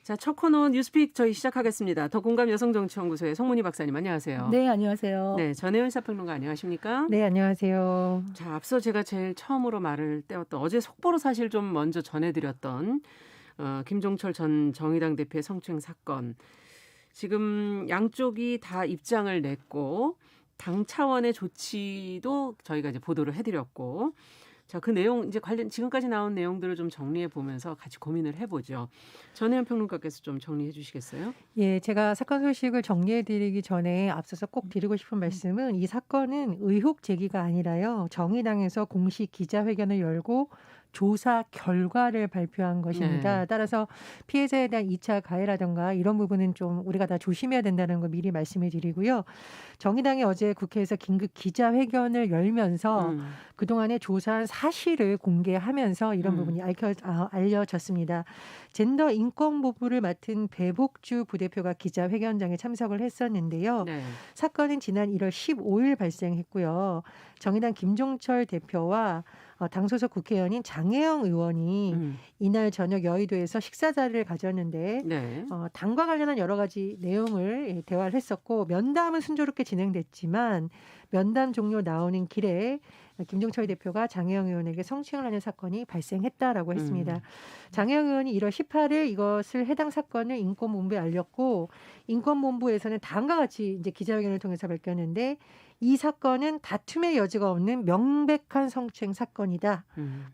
자, 첫 코너 뉴스픽 저희 시작하겠습니다. 더공감 여성정치연구소의 송문희 박사님 안녕하세요. 네, 안녕하세요. 네, 전혜연 시사평론가 안녕하십니까? 네, 안녕하세요. 자, 앞서 제가 제일 처음으로 말을 떼었던 어제 속보로 사실 좀 먼저 전해드렸던 김종철 전 정의당 대표의 성추행 사건. 지금 양쪽이 다 입장을 냈고 당 차원의 조치도 저희가 이제 보도를 해드렸고 자, 그 내용 이제 관련 지금까지 나온 내용들을 좀 정리해 보면서 같이 고민을 해보죠. 전혜연 평론가께서 좀 정리해 주시겠어요? 예, 제가 사건 소식을 정리해 드리기 전에 앞서서 꼭 드리고 싶은 말씀은 이 사건은 의혹 제기가 아니라요. 정의당에서 공식 기자회견을 열고 조사 결과를 발표한 것입니다. 네. 따라서 피해자에 대한 2차 가해라든가 이런 부분은 좀 우리가 다 조심해야 된다는 거 미리 말씀해 드리고요. 정의당이 어제 국회에서 긴급 기자회견을 열면서 그동안에 조사한 사실을 공개하면서 이런 부분이 알려졌습니다. 젠더인권본부를 맡은 배복주 부대표가 기자회견장에 참석을 했었는데요. 네. 사건은 지난 1월 15일 발생했고요. 정의당 김종철 대표와 당 소속 국회의원인 장혜영 의원이 이날 저녁 여의도에서 식사 자리를 가졌는데 네. 당과 관련한 여러 가지 내용을 대화를 했었고 면담은 순조롭게 진행됐지만 면담 종료 나오는 길에 김종철 대표가 장혜영 의원에게 성추행을 하는 사건이 발생했다라고 했습니다. 장혜영 의원이 1월 18일 이것을 해당 사건을 인권본부에 알렸고 인권본부에서는 다음과 같이 이제 기자회견을 통해서 밝혔는데 이 사건은 다툼의 여지가 없는 명백한 성추행 사건이다.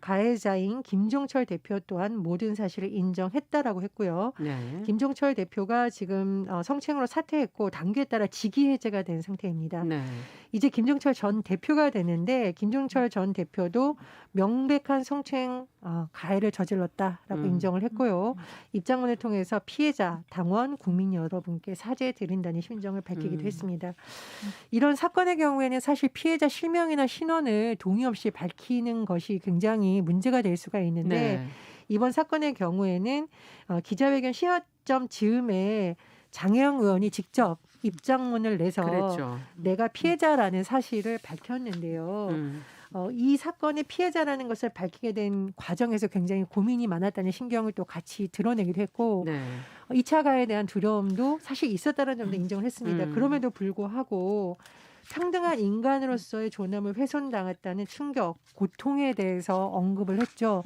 가해자인 김종철 대표 또한 모든 사실을 인정했다라고 했고요. 네. 김종철 대표가 지금 성추행으로 사퇴했고 당규에 따라 직위 해제가 된 상태입니다. 네. 이제 김종철 전 대표가 되는데 김종철 전 대표도 명백한 성추행 가해를 저질렀다라고 인정을 했고요. 입장문을 통해서 피해자, 당원, 국민 여러분께 사죄드린다는 심정을 밝히기도 했습니다. 이런 사건의 경우에는 사실 피해자 실명이나 신원을 동의 없이 밝히는 것이 굉장히 문제가 될 수가 있는데 네. 이번 사건의 경우에는 기자회견 시점 즈음에 장혜영 의원이 직접 입장문을 내서 그랬죠. 내가 피해자라는 사실을 밝혔는데요. 이 사건의 피해자라는 것을 밝히게 된 과정에서 굉장히 고민이 많았다는 신경을 또 같이 드러내기도 했고 네. 2차 가해에 대한 두려움도 사실 있었다는 점도 인정을 했습니다. 그럼에도 불구하고 평등한 인간으로서의 존엄을 훼손당했다는 충격, 고통에 대해서 언급을 했죠.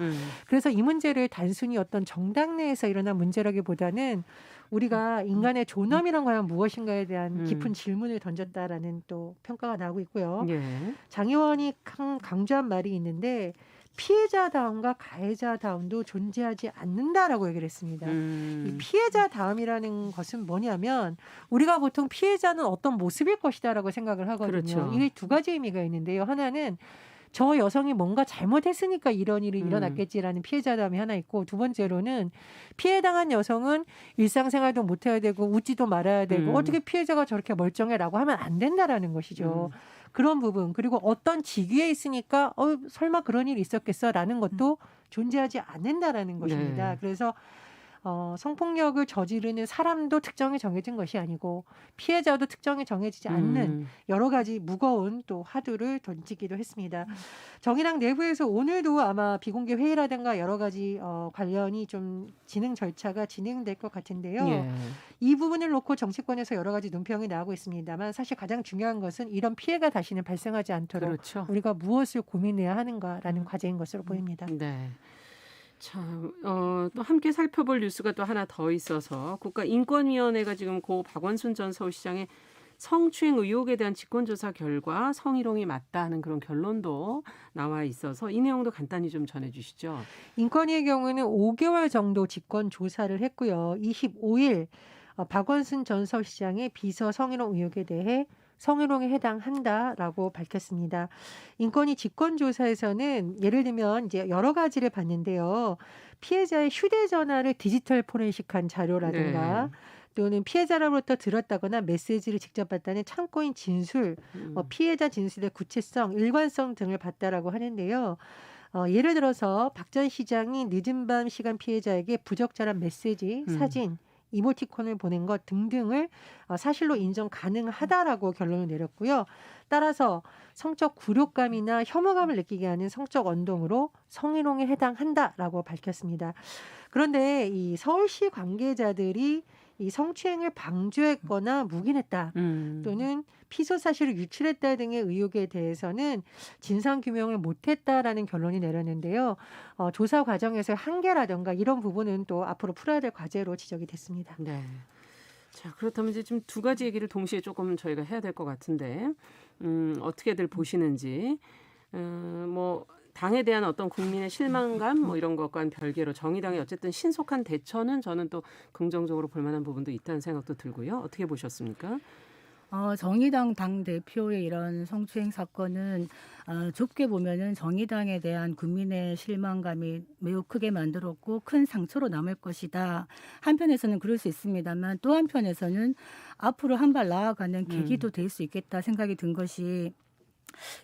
그래서 이 문제를 단순히 어떤 정당 내에서 일어난 문제라기보다는 우리가 인간의 존엄이란 과연 무엇인가에 대한 깊은 질문을 던졌다라는 또 평가가 나오고 있고요. 예. 장 의원이 강조한 말이 있는데 피해자다움과 가해자다움도 존재하지 않는다라고 얘기를 했습니다. 이 피해자다움이라는 것은 뭐냐면 우리가 보통 피해자는 어떤 모습일 것이다라고 생각을 하거든요. 그렇죠. 이게 두 가지 의미가 있는데요. 하나는 저 여성이 뭔가 잘못했으니까 이런 일이 일어났겠지라는 피해자담이 하나 있고 두 번째로는 피해당한 여성은 일상생활도 못해야 되고 웃지도 말아야 되고 어떻게 피해자가 저렇게 멀쩡해라고 하면 안 된다라는 것이죠. 그런 부분 그리고 어떤 직위에 있으니까 설마 그런 일이 있었겠어라는 것도 존재하지 않는다라는 것입니다. 네. 그래서 성폭력을 저지르는 사람도 특정이 정해진 것이 아니고 피해자도 특정이 정해지지 않는 여러 가지 무거운 또 화두를 던지기도 했습니다. 정의당 내부에서 오늘도 아마 비공개 회의라든가 여러 가지 관련이 좀 진행 절차가 진행될 것 같은데요. 예. 이 부분을 놓고 정치권에서 여러 가지 논평이 나오고 있습니다만 사실 가장 중요한 것은 이런 피해가 다시는 발생하지 않도록 그렇죠. 우리가 무엇을 고민해야 하는가라는 과제인 것으로 보입니다. 네. 참, 또 함께 살펴볼 뉴스가 또 하나 더 있어서 국가인권위원회가 지금 고 박원순 전 서울시장의 성추행 의혹에 대한 직권조사 결과 성희롱이 맞다 하는 그런 결론도 나와 있어서 이 내용도 간단히 좀 전해 주시죠. 인권위의 경우는 5개월 정도 직권 조사를 했고요. 25일 박원순 전 서울시장의 비서 성희롱 의혹에 대해 성희롱에 해당한다라고 밝혔습니다. 인권위 직권조사에서는 예를 들면 이제 여러 가지를 봤는데요. 피해자의 휴대전화를 디지털 포렌식한 자료라든가 네. 또는 피해자로부터 들었다거나 메시지를 직접 받다는 참고인 진술, 피해자 진술의 구체성, 일관성 등을 봤다라고 하는데요. 예를 들어서 박 전 시장이 늦은 밤 시간 피해자에게 부적절한 메시지, 사진, 이모티콘을 보낸 것 등등을 사실로 인정 가능하다라고 결론을 내렸고요. 따라서 성적 굴욕감이나 혐오감을 느끼게 하는 성적 언동으로 성희롱에 해당한다라고 밝혔습니다. 그런데 이 서울시 관계자들이 이 성추행을 방조했거나 묵인했다 또는 피소 사실을 유출했다 등의 의혹에 대해서는 진상 규명을 못했다라는 결론이 내렸는데요. 조사 과정에서의 한계라든가 이런 부분은 또 앞으로 풀어야 될 과제로 지적이 됐습니다. 네. 자, 그렇다면 이제 좀 두 가지 얘기를 동시에 조금 저희가 해야 될 것 같은데 어떻게들 보시는지 뭐 당에 대한 어떤 국민의 실망감 뭐 이런 것과는 별개로 정의당의 어쨌든 신속한 대처는 저는 또 긍정적으로 볼 만한 부분도 있다는 생각도 들고요. 어떻게 보셨습니까? 정의당 당대표의 이런 성추행 사건은 좁게 보면은 정의당에 대한 국민의 실망감이 매우 크게 만들었고 큰 상처로 남을 것이다. 한편에서는 그럴 수 있습니다만 또 한편에서는 앞으로 한 발 나아가는 계기도 될 수 있겠다 생각이 든 것이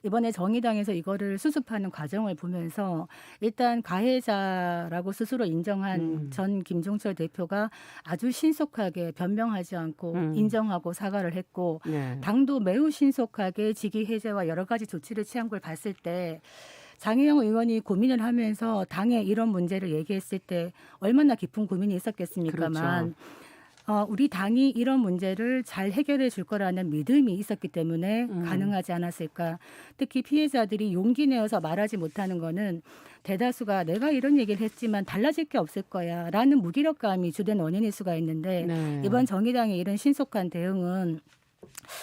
이번에 정의당에서 이거를 수습하는 과정을 보면서 일단 가해자라고 스스로 인정한 전 김종철 대표가 아주 신속하게 변명하지 않고 인정하고 사과를 했고 네. 당도 매우 신속하게 직위 해제와 여러 가지 조치를 취한 걸 봤을 때 장혜영 의원이 고민을 하면서 당에 이런 문제를 얘기했을 때 얼마나 깊은 고민이 있었겠습니까만 우리 당이 이런 문제를 잘 해결해 줄 거라는 믿음이 있었기 때문에 가능하지 않았을까. 특히 피해자들이 용기 내어서 말하지 못하는 거는 대다수가 내가 이런 얘기를 했지만 달라질 게 없을 거야 라는 무기력감이 주된 원인일 수가 있는데 네. 이번 정의당의 이런 신속한 대응은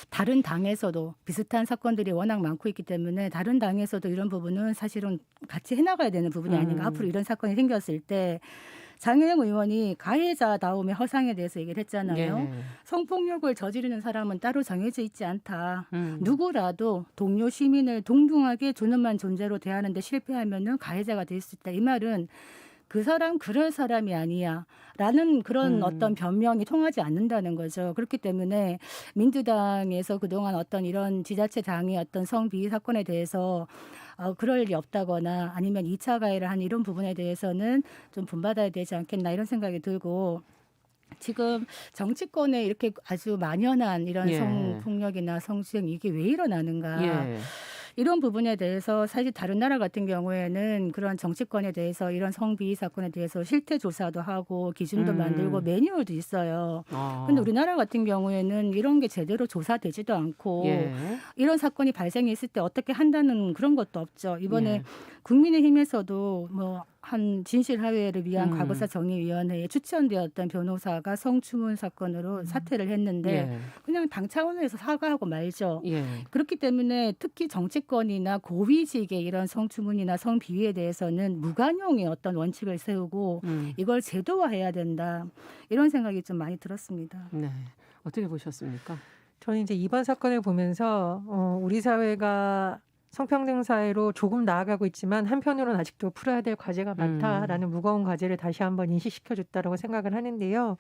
다른 당에서도 비슷한 사건들이 워낙 많고 있기 때문에 다른 당에서도 이런 부분은 사실은 같이 해나가야 되는 부분이 아닌가. 앞으로 이런 사건이 생겼을 때 장혜영 의원이 가해자다움의 허상에 대해서 얘기를 했잖아요. 예. 성폭력을 저지르는 사람은 따로 정해져 있지 않다. 누구라도 동료 시민을 동등하게 존엄한 존재로 대하는데 실패하면은 가해자가 될 수 있다. 이 말은 그 사람 그럴 사람이 아니야 라는 그런 어떤 변명이 통하지 않는다는 거죠. 그렇기 때문에 민주당에서 그동안 어떤 이런 지자체장의 어떤 성비위 사건에 대해서 그럴 일이 없다거나 아니면 2차 가해를 한 이런 부분에 대해서는 좀 본받아야 되지 않겠나 이런 생각이 들고 지금 정치권에 이렇게 아주 만연한 이런 예. 성폭력이나 성추행 이게 왜 일어나는가. 예. 이런 부분에 대해서 사실 다른 나라 같은 경우에는 그런 정치권에 대해서 이런 성비위 사건에 대해서 실태 조사도 하고 기준도 만들고 매뉴얼도 있어요. 그런데 우리나라 같은 경우에는 이런 게 제대로 조사되지도 않고 예. 이런 사건이 발생했을 때 어떻게 한다는 그런 것도 없죠. 이번에 예. 국민의힘에서도 뭐 한 진실화해를 위한 과거사 정의위원회에 추천되었던 변호사가 성추문 사건으로 사퇴를 했는데 예. 그냥 당 차원에서 사과하고 말죠. 예. 그렇기 때문에 특히 정치권이나 고위직의 이런 성추문이나 성비위에 대해서는 무관용의 어떤 원칙을 세우고 이걸 제도화해야 된다. 이런 생각이 좀 많이 들었습니다. 네. 어떻게 보셨습니까? 저는 이제 이번 사건을 보면서 우리 사회가 성평등 사회로 조금 나아가고 있지만 한편으로는 아직도 풀어야 될 과제가 많다라는 무거운 과제를 다시 한번 인식시켜줬다라고 생각을 하는데요.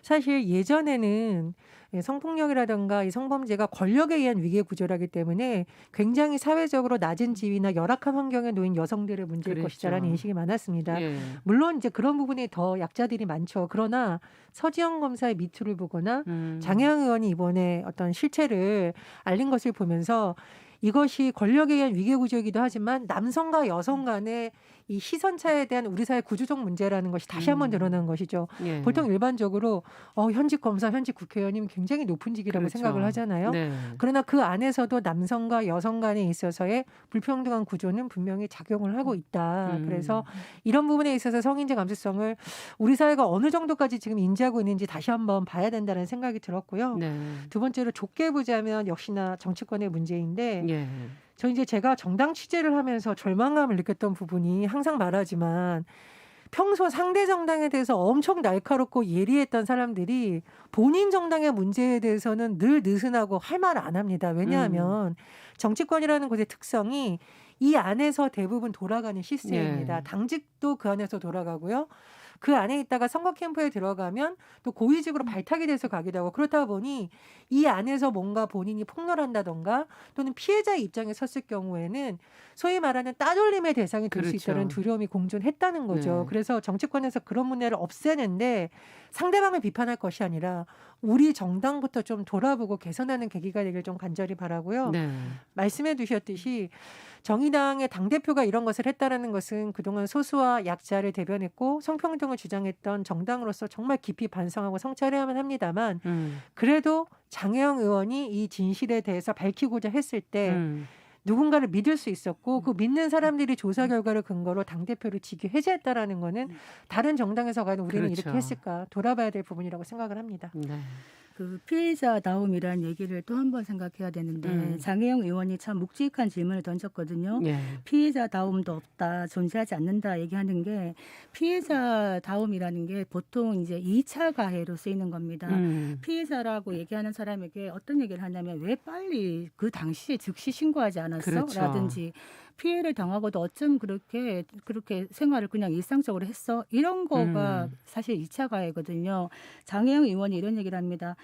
사실 예전에는 성폭력이라든가 이 성범죄가 권력에 의한 위계 구조라기 때문에 굉장히 사회적으로 낮은 지위나 열악한 환경에 놓인 여성들의 문제일 그랬죠. 것이다라는 인식이 많았습니다. 예. 물론 이제 그런 부분이 더 약자들이 많죠. 그러나 서지영 검사의 미투를 보거나 장혜영 의원이 이번에 어떤 실체를 알린 것을 보면서 이것이 권력에 의한 위계구조이기도 하지만 남성과 여성 간의 이 시선차에 대한 우리 사회 구조적 문제라는 것이 다시 한번 드러난 것이죠. 예. 보통 일반적으로 현직 검사, 현직 국회의원이면 굉장히 높은 직이라고 그렇죠. 생각을 하잖아요. 네. 그러나 그 안에서도 남성과 여성 간에 있어서의 불평등한 구조는 분명히 작용을 하고 있다. 그래서 이런 부분에 있어서 성인지 감수성을 우리 사회가 어느 정도까지 지금 인지하고 있는지 다시 한번 봐야 된다는 생각이 들었고요. 네. 두 번째로 좁게 보자면 역시나 정치권의 문제인데 예. 저 이제 제가 정당 취재를 하면서 절망감을 느꼈던 부분이 항상 말하지만 평소 상대 정당에 대해서 엄청 날카롭고 예리했던 사람들이 본인 정당의 문제에 대해서는 늘 느슨하고 할 말 안 합니다. 왜냐하면 정치권이라는 곳의 특성이 이 안에서 대부분 돌아가는 시스템입니다. 예. 당직도 그 안에서 돌아가고요. 그 안에 있다가 선거 캠프에 들어가면 또 고위직으로 발탁이 돼서 가기도 하고 그렇다 보니 이 안에서 뭔가 본인이 폭로한다던가 또는 피해자의 입장에 섰을 경우에는 소위 말하는 따돌림의 대상이 될 수 그렇죠. 있다는 두려움이 공존했다는 거죠. 네. 그래서 정치권에서 그런 문제를 없애는데 상대방을 비판할 것이 아니라 우리 정당부터 좀 돌아보고 개선하는 계기가 되길 좀 간절히 바라고요. 네. 말씀해 주셨듯이 정의당의 당대표가 이런 것을 했다라는 것은 그동안 소수와 약자를 대변했고 성평등을 주장했던 정당으로서 정말 깊이 반성하고 성찰해야만 합니다만 그래도 장혜영 의원이 이 진실에 대해서 밝히고자 했을 때 누군가를 믿을 수 있었고 그 믿는 사람들이 조사 결과를 근거로 당대표를 직위 해제했다라는 거는 다른 정당에서 과연 우리는 그렇죠. 이렇게 했을까 돌아봐야 될 부분이라고 생각을 합니다. 네. 그 피해자다움이라는 얘기를 또 한 번 생각해야 되는데 장혜영 의원이 참 묵직한 질문을 던졌거든요. 예. 피해자다움도 없다, 존재하지 않는다 얘기하는 게 피해자다움이라는 게 보통 이제 2차 가해로 쓰이는 겁니다. 피해자라고 얘기하는 사람에게 어떤 얘기를 하냐면 왜 빨리 그 당시에 즉시 신고하지 않았어? 그렇죠. 라든지 피해를 당하고도 어쩜 그렇게 생활을 그냥 일상적으로 했어? 이런 거가 사실 2차 가해거든요. 장혜영 의원이 이런 얘기를 합니다.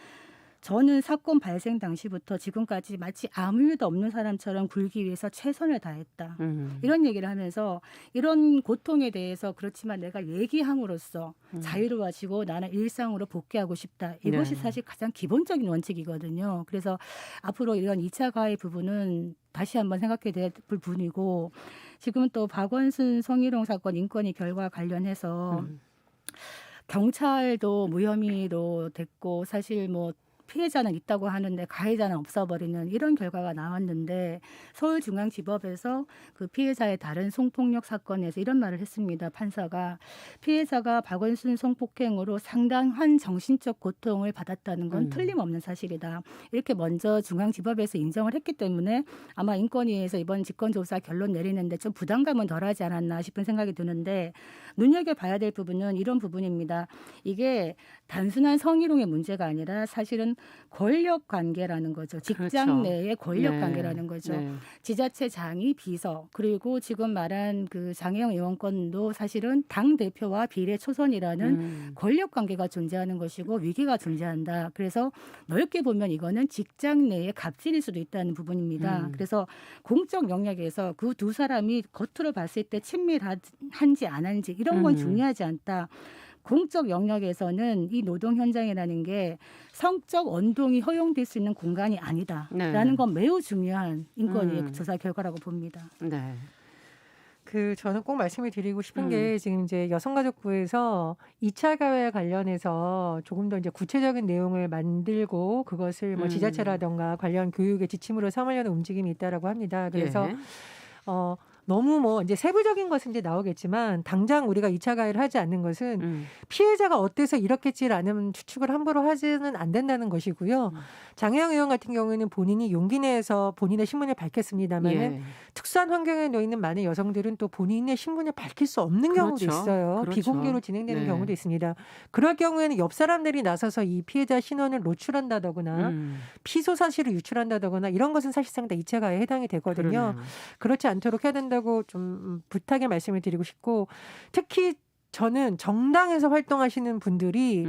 저는 사건 발생 당시부터 지금까지 마치 아무 일도 없는 사람처럼 굴기 위해서 최선을 다했다. 이런 얘기를 하면서 이런 고통에 대해서 그렇지만 내가 얘기함으로써 자유로워지고 나는 일상으로 복귀하고 싶다. 이것이 네. 사실 가장 기본적인 원칙이거든요. 그래서 앞으로 이런 2차 가해 부분은 다시 한번 생각해야 될 부분이고 지금은 또 박원순 성희롱 사건 인권위 결과 관련해서 경찰도 무혐의로 됐고 사실 뭐 피해자는 있다고 하는데 가해자는 없어버리는 이런 결과가 나왔는데 서울중앙지법에서 그 피해자의 다른 성폭력 사건에서 이런 말을 했습니다. 판사가 피해자가 박원순 성폭행으로 상당한 정신적 고통을 받았다는 건 틀림없는 사실이다. 이렇게 먼저 중앙지법에서 인정을 했기 때문에 아마 인권위에서 이번 직권조사 결론 내리는데 좀 부담감은 덜하지 않았나 싶은 생각이 드는데 눈여겨봐야 될 부분은 이런 부분입니다. 이게 단순한 성희롱의 문제가 아니라 사실은 권력 관계라는 거죠. 직장 그렇죠. 내의 권력 네. 관계라는 거죠. 네. 지자체장이 비서 그리고 지금 말한 그 장혜영 의원 건도 사실은 당 대표와 비례 초선이라는 권력 관계가 존재하는 것이고 위기가 존재한다. 그래서 넓게 보면 이거는 직장 내의 갑질일 수도 있다는 부분입니다. 그래서 공적 영역에서 그 두 사람이 겉으로 봤을 때 친밀한지 안 한지 이런 건 중요하지 않다. 공적 영역에서는 이 노동 현장이라는 게 성적 언동이 허용될 수 있는 공간이 아니다라는 네. 건 매우 중요한 인권위의 조사 결과라고 봅니다. 네. 저는 꼭 말씀을 드리고 싶은 게 지금 이제 여성가족부에서 2차 가해와 관련해서 조금 더 이제 구체적인 내용을 만들고 그것을 뭐 지자체라든가 관련 교육의 지침으로 삼으려는 움직임이 있다라고 합니다. 그래서 예. 너무 뭐 이제 세부적인 것은 이제 나오겠지만 당장 우리가 2차 가해를 하지 않는 것은 피해자가 어때서 이렇겠지라는 추측을 함부로 하지는 안 된다는 것이고요. 장혜영 의원 같은 경우에는 본인이 용기 내서 본인의 신분을 밝혔습니다만은 예. 특수한 환경에 놓여 있는 많은 여성들은 또 본인의 신분을 밝힐 수 없는 경우도 그렇죠. 있어요. 그렇죠. 비공개로 진행되는 네. 경우도 있습니다. 그럴 경우에는 옆 사람들이 나서서 이 피해자 신원을 노출한다거나 피소 사실을 유출한다거나 이런 것은 사실상 다 2차 가해에 해당이 되거든요. 그러네요. 그렇지 않도록 해야 된다고 좀 부탁의 말씀을 드리고 싶고 특히 저는 정당에서 활동하시는 분들이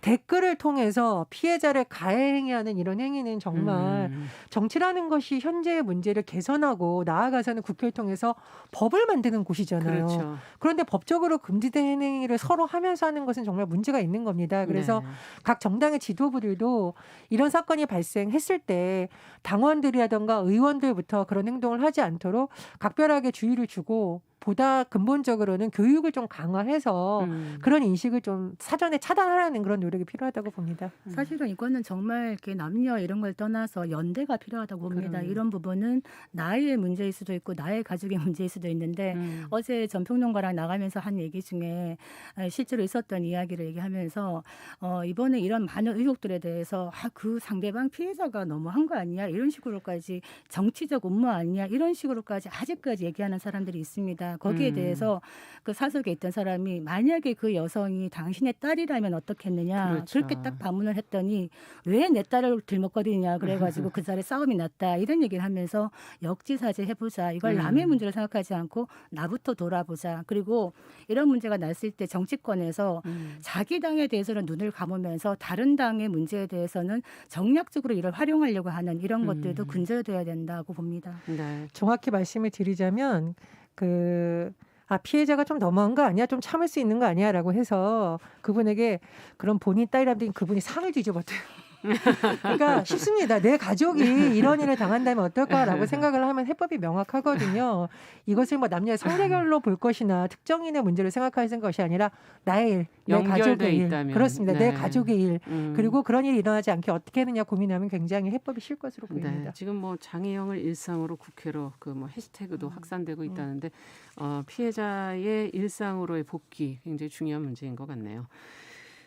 댓글을 통해서 피해자를 가해행위하는 이런 행위는 정말 정치라는 것이 현재의 문제를 개선하고 나아가서는 국회를 통해서 법을 만드는 곳이잖아요. 그렇죠. 그런데 법적으로 금지된 행위를 서로 하면서 하는 것은 정말 문제가 있는 겁니다. 그래서 네. 각 정당의 지도부들도 이런 사건이 발생했을 때 당원들이라든가 의원들부터 그런 행동을 하지 않도록 각별하게 주의를 주고 보다 근본적으로는 교육을 좀 강화해서 그런 인식을 좀 사전에 차단하라는 그런 노력이 필요하다고 봅니다. 사실은 이거는 정말 이렇게 남녀 이런 걸 떠나서 연대가 필요하다고 봅니다. 그럼요. 이런 부분은 나의 문제일 수도 있고 나의 가족의 문제일 수도 있는데 어제 전평론가랑 나가면서 한 얘기 중에 실제로 있었던 이야기를 얘기하면서 이번에 이런 많은 의혹들에 대해서 그 상대방 피해자가 너무한 거 아니야? 이런 식으로까지 정치적 음모 아니야? 이런 식으로까지 아직까지 얘기하는 사람들이 있습니다. 거기에 대해서 그 사석에 있던 사람이 만약에 그 여성이 당신의 딸이라면 어떻겠느냐 그렇죠. 그렇게 딱 반문을 했더니 왜 내 딸을 들먹거리냐 그래가지고 그 자리에 싸움이 났다 이런 얘기를 하면서 역지사지 해보자 이걸 남의 문제로 생각하지 않고 나부터 돌아보자 그리고 이런 문제가 났을 때 정치권에서 자기 당에 대해서는 눈을 감으면서 다른 당의 문제에 대해서는 정략적으로 이를 활용하려고 하는 이런 것들도 근절돼야 된다고 봅니다. 네. 정확히 말씀을 드리자면 피해자가 좀 너무한 거 아니야? 좀 참을 수 있는 거 아니야? 라고 해서 그분에게 그럼 본인 딸이라면 그분이 상을 뒤집었대요. 그러니까 쉽습니다. 내 가족이 이런 일을 당한다면 어떨까라고 생각을 하면 해법이 명확하거든요. 이것을 뭐 남녀의 성대결로 볼 것이나 특정인의 문제를 생각하는 것이 아니라 나의 일, 내 가족의 일. 있다면. 그렇습니다. 네. 내 가족의 일. 그리고 그런 일이 일어나지 않게 어떻게 하느냐 고민하면 굉장히 해법이 쉴 것으로 보입니다. 네, 지금 뭐 장애형을 일상으로 국회로 그 뭐 해시태그도 확산되고 있다는데 피해자의 일상으로의 복귀 굉장히 중요한 문제인 것 같네요.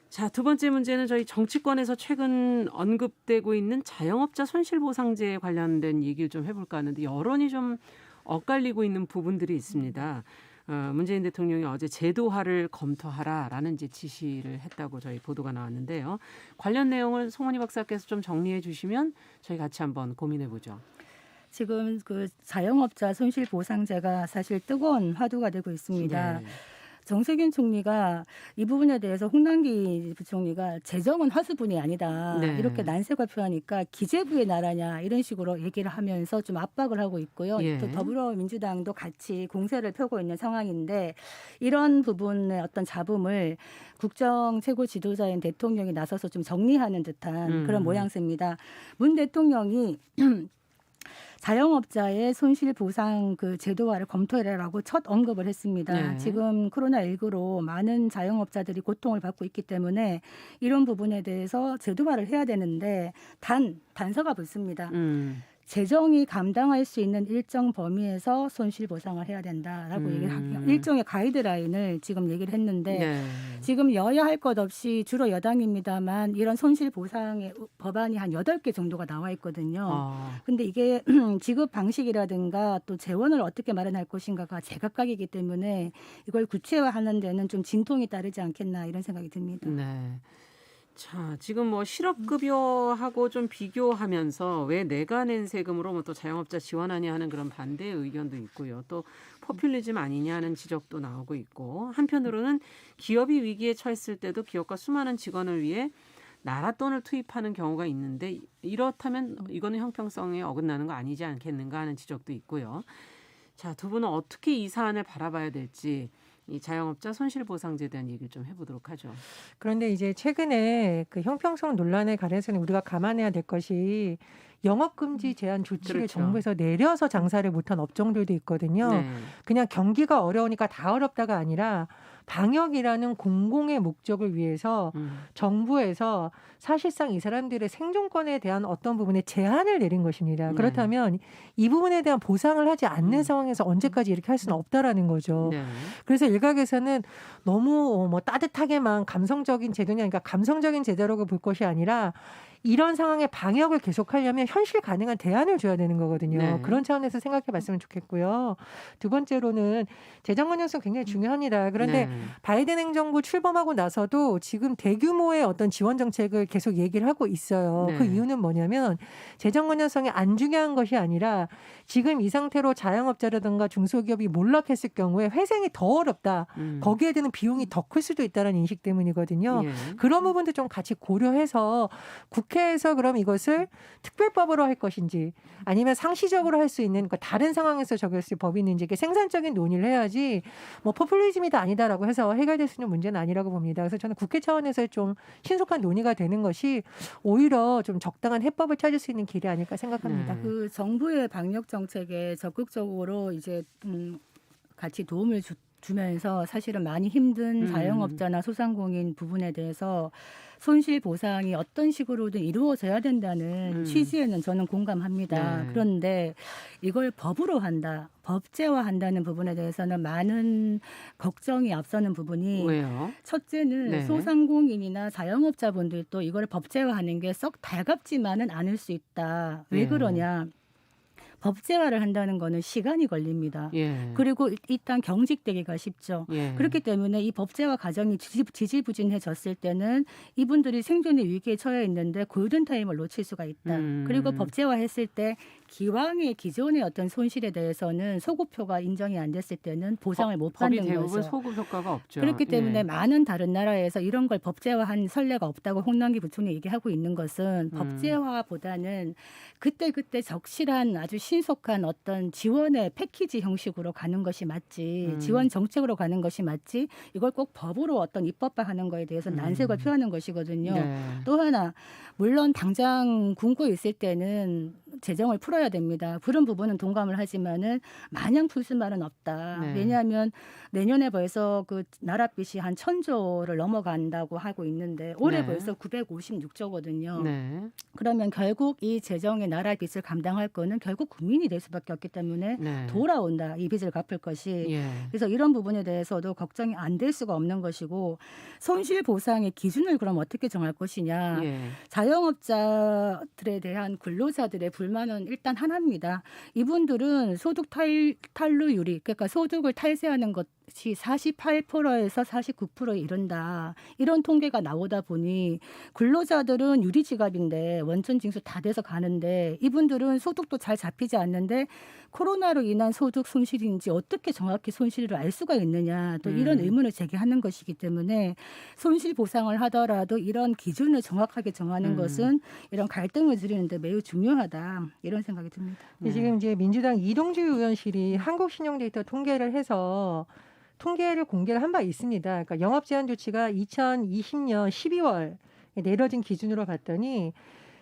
자, 두 번째 문제는 저희 정치권에서 최근 언급되고 있는 자영업자 손실보상제에 관련된 얘기를 좀 해볼까 하는데 여론이 좀 엇갈리고 있는 부분들이 있습니다. 문재인 대통령이 어제 제도화를 검토하라라는 이제 지시를 했다고 저희 보도가 나왔는데요. 관련 내용을 송은희 박사께서 좀 정리해 주시면 저희 같이 한번 고민해 보죠. 지금 그 자영업자 손실보상제가 사실 뜨거운 화두가 되고 있습니다. 네. 정세균 총리가 이 부분에 대해서 홍남기 부총리가 재정은 화수분이 아니다. 네. 이렇게 난색을 표하니까 기재부의 나라냐 이런 식으로 얘기를 하면서 좀 압박을 하고 있고요. 예. 또 더불어민주당도 같이 공세를 펴고 있는 상황인데 이런 부분의 어떤 잡음을 국정 최고 지도자인 대통령이 나서서 좀 정리하는 듯한 그런 모양새입니다. 문 대통령이 자영업자의 손실보상 그 제도화를 검토해라라고 첫 언급을 했습니다. 네. 지금 코로나19로 많은 자영업자들이 고통을 받고 있기 때문에 이런 부분에 대해서 제도화를 해야 되는데 단서가 붙습니다. 재정이 감당할 수 있는 일정 범위에서 손실보상을 해야 된다라고 얘기를 하고요. 일종의 가이드라인을 지금 얘기를 했는데 네. 지금 여야 할 것 없이 주로 여당입니다만 이런 손실보상의 법안이 한 8개 정도가 나와 있거든요. 근데 이게 지급 방식이라든가 또 재원을 어떻게 마련할 것인가가 제각각이기 때문에 이걸 구체화하는 데는 좀 진통이 따르지 않겠나 이런 생각이 듭니다. 네. 자, 지금 뭐 실업급여하고 좀 비교하면서 왜 내가 낸 세금으로 뭐 또 자영업자 지원하냐 하는 그런 반대 의견도 있고요. 또 포퓰리즘 아니냐 하는 지적도 나오고 있고 한편으로는 기업이 위기에 처했을 때도 기업과 수많은 직원을 위해 나라 돈을 투입하는 경우가 있는데 이렇다면 이거는 형평성에 어긋나는 거 아니지 않겠는가 하는 지적도 있고요. 자, 두 분은 어떻게 이 사안을 바라봐야 될지 이 자영업자 손실보상제에 대한 얘기를 좀 해보도록 하죠. 그런데 이제 최근에 그 형평성 논란에 관해서는 우리가 감안해야 될 것이 영업금지 제한 조치를 그렇죠. 정부에서 내려서 장사를 못한 업종들도 있거든요. 네. 그냥 경기가 어려우니까 다 어렵다가 아니라 방역이라는 공공의 목적을 위해서 정부에서 사실상 이 사람들의 생존권에 대한 어떤 부분에 제한을 내린 것입니다. 네. 그렇다면 이 부분에 대한 보상을 하지 않는 상황에서 언제까지 이렇게 할 수는 없다라는 거죠. 네. 그래서 일각에서는 너무 뭐 따뜻하게만 감성적인 제도냐, 그러니까 감성적인 제도라고 볼 것이 아니라 이런 상황에 방역을 계속하려면 현실 가능한 대안을 줘야 되는 거거든요. 네. 그런 차원에서 생각해 봤으면 좋겠고요. 두 번째로는 재정 건전성 굉장히 중요합니다. 그런데 네. 바이든 행정부 출범하고 나서도 지금 대규모의 어떤 지원 정책을 계속 얘기를 하고 있어요. 네. 그 이유는 뭐냐면 재정 건전성이 안 중요한 것이 아니라 지금 이 상태로 자영업자라든가 중소기업이 몰락했을 경우에 회생이 더 어렵다. 거기에 드는 비용이 더 클 수도 있다는 인식 때문이거든요. 예. 그런 부분도 좀 같이 고려해서 국회에서 그럼 이것을 특별법으로 할 것인지 아니면 상시적으로 할 수 있는 그러니까 다른 상황에서 적용했을 법이 있는지 이렇게 생산적인 논의를 해야지 뭐 포퓰리즘이다 아니다라고 해서 해결될 수 있는 문제는 아니라고 봅니다. 그래서 저는 국회 차원에서 좀 신속한 논의가 되는 것이 오히려 좀 적당한 해법을 찾을 수 있는 길이 아닐까 생각합니다. 네. 그 정부의 방역 정책에 적극적으로 이제 같이 도움을 주면서 사실은 많이 힘든 자영업자나 소상공인 부분에 대해서 손실 보상이 어떤 식으로든 이루어져야 된다는 취지에는 저는 공감합니다. 네. 그런데 이걸 법으로 한다, 법제화한다는 부분에 대해서는 많은 걱정이 앞서는 부분이 왜요? 첫째는 네. 소상공인이나 자영업자분들도 이걸 법제화하는 게 썩 달갑지만은 않을 수 있다. 왜 예. 그러냐? 법제화를 한다는 거는 시간이 걸립니다. 예. 그리고 일단 경직되기가 쉽죠. 예. 그렇기 때문에 이 법제화 과정이 지지부진해졌을 때는 이분들이 생존의 위기에 처해 있는데 골든타임을 놓칠 수가 있다. 그리고 법제화했을 때 기왕의 기존의 어떤 손실에 대해서는 소급표가 인정이 안 됐을 때는 보상을 못 법이 받는 대부분 거죠. 소급 효과가 없죠. 그렇기 때문에 예. 많은 다른 나라에서 이런 걸 법제화한 선례가 없다고 홍남기 부총리 얘기하고 있는 것은 법제화보다는 그때 적실한 아주 신속한 어떤 지원의 패키지 형식으로 가는 것이 맞지 지원 정책으로 가는 것이 맞지 이걸 꼭 법으로 어떤 입법화하는 거에 대해서 난색을 표하는 것이거든요. 네. 또 하나 물론 당장 굶고 있을 때는 재정을 풀어야 됩니다. 그런 부분은 동감을 하지만은 마냥 풀 수만은 없다. 네. 왜냐하면 내년에 벌써 그 나라 빚이 한 1,000조를 넘어간다고 하고 있는데 올해 네. 벌써 956조거든요. 네. 그러면 결국 이 재정의 나라 빚을 감당할 거는 결국 국민이 될 수밖에 없기 때문에 네. 돌아온다. 이 빚을 갚을 것이. 예. 그래서 이런 부분에 대해서도 걱정이 안 될 수가 없는 것이고 손실 보상의 기준을 그럼 어떻게 정할 것이냐. 예. 자영업자들에 대한 근로자들의 불만은 일단 하나입니다. 이분들은 소득 탈루율이 그러니까 소득을 탈세하는 것이 48%에서 49%에 이른다. 이런 통계가 나오다 보니 근로자들은 유리지갑인데 원천 징수 다 돼서 가는데 이분들은 소득도 잘 잡히지 않는데 코로나로 인한 소득 손실인지 어떻게 정확히 손실을 알 수가 있느냐 또 이런 의문을 제기하는 것이기 때문에 손실 보상을 하더라도 이런 기준을 정확하게 정하는 것은 이런 갈등을 줄이는데 매우 중요하다 이런 생각이 듭니다. 지금 이제 민주당 이동주 의원실이 한국신용데이터 통계를 해서 통계를 공개를 한 바 있습니다. 그러니까 영업 제한 조치가 2020년 12월 내려진 기준으로 봤더니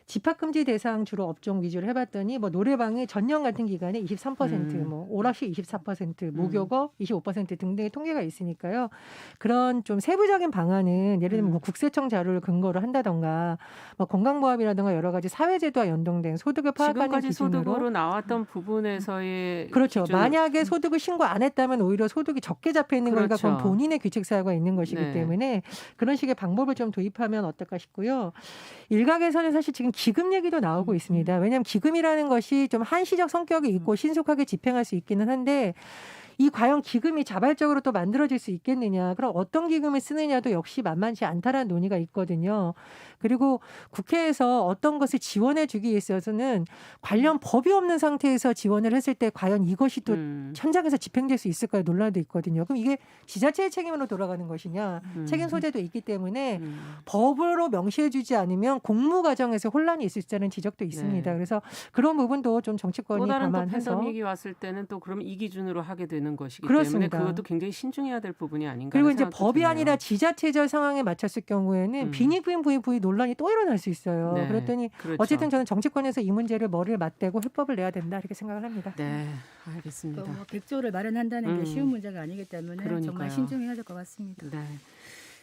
집합금지 대상 주로 업종 위주로 해봤더니 뭐 노래방이 전년 같은 기간에 23%, 뭐 오락실 24%, 목욕업 25% 등등의 통계가 있으니까요. 그런 좀 세부적인 방안은 예를 들면 뭐 국세청 자료를 근거로 한다던가 뭐 건강보험이라든가 여러 가지 사회제도와 연동된 소득을 파악하는 지금까지 기준으로 소득으로 나왔던 부분에서의 그렇죠. 기준. 만약에 소득을 신고 안 했다면 오히려 소득이 적게 잡혀 있는 거니까 그렇죠. 그건 본인의 규칙 사유가 있는 것이기 네. 때문에 그런 식의 방법을 좀 도입하면 어떨까 싶고요. 일각에서는 사실 지금 기금 얘기도 나오고 있습니다. 왜냐하면 기금이라는 것이 좀 한시적 성격이 있고 신속하게 집행할 수 있기는 한데 이 과연 기금이 자발적으로 또 만들어질 수 있겠느냐. 그럼 어떤 기금을 쓰느냐도 역시 만만치 않다라는 논의가 있거든요. 그리고 국회에서 어떤 것을 지원해 주기 위해서는 관련 법이 없는 상태에서 지원을 했을 때 과연 이것이 또 현장에서 집행될 수 있을까요? 논란도 있거든요. 그럼 이게 지자체의 책임으로 돌아가는 것이냐. 책임 소재도 있기 때문에 법으로 명시해 주지 않으면 공무 과정에서 혼란이 있을 수 있다는 지적도 있습니다. 네. 그래서 그런 부분도 좀 정치권이 또 다른 또 감안해서 팬데믹이 왔을 때는 또 그럼 이 기준으로 하게 되는 것이기 그렇습니다. 때문에 그것도 굉장히 신중해야 될 부분이 아닌가. 그리고 하는 이제 생각도 법이 드네요. 아니라 지자체적 상황에 맞췄을 경우에는 빈익빈 부익부익 논란이 또 일어날 수 있어요. 네, 그랬더니 그렇죠. 어쨌든 저는 정치권에서 이 문제를 머리를 맞대고 해법을 내야 된다 이렇게 생각을 합니다. 네, 알겠습니다. 뭐 100조를 마련한다는 게 쉬운 문제가 아니기 때문에 그러니까요. 정말 신중해야 될 것 같습니다. 네.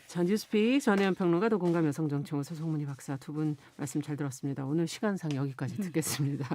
전 뉴스픽 전혜연 평론가 더공감 여성정치연구소 송문희 박사 두 분 말씀 잘 들었습니다. 오늘 시간상 여기까지 듣겠습니다.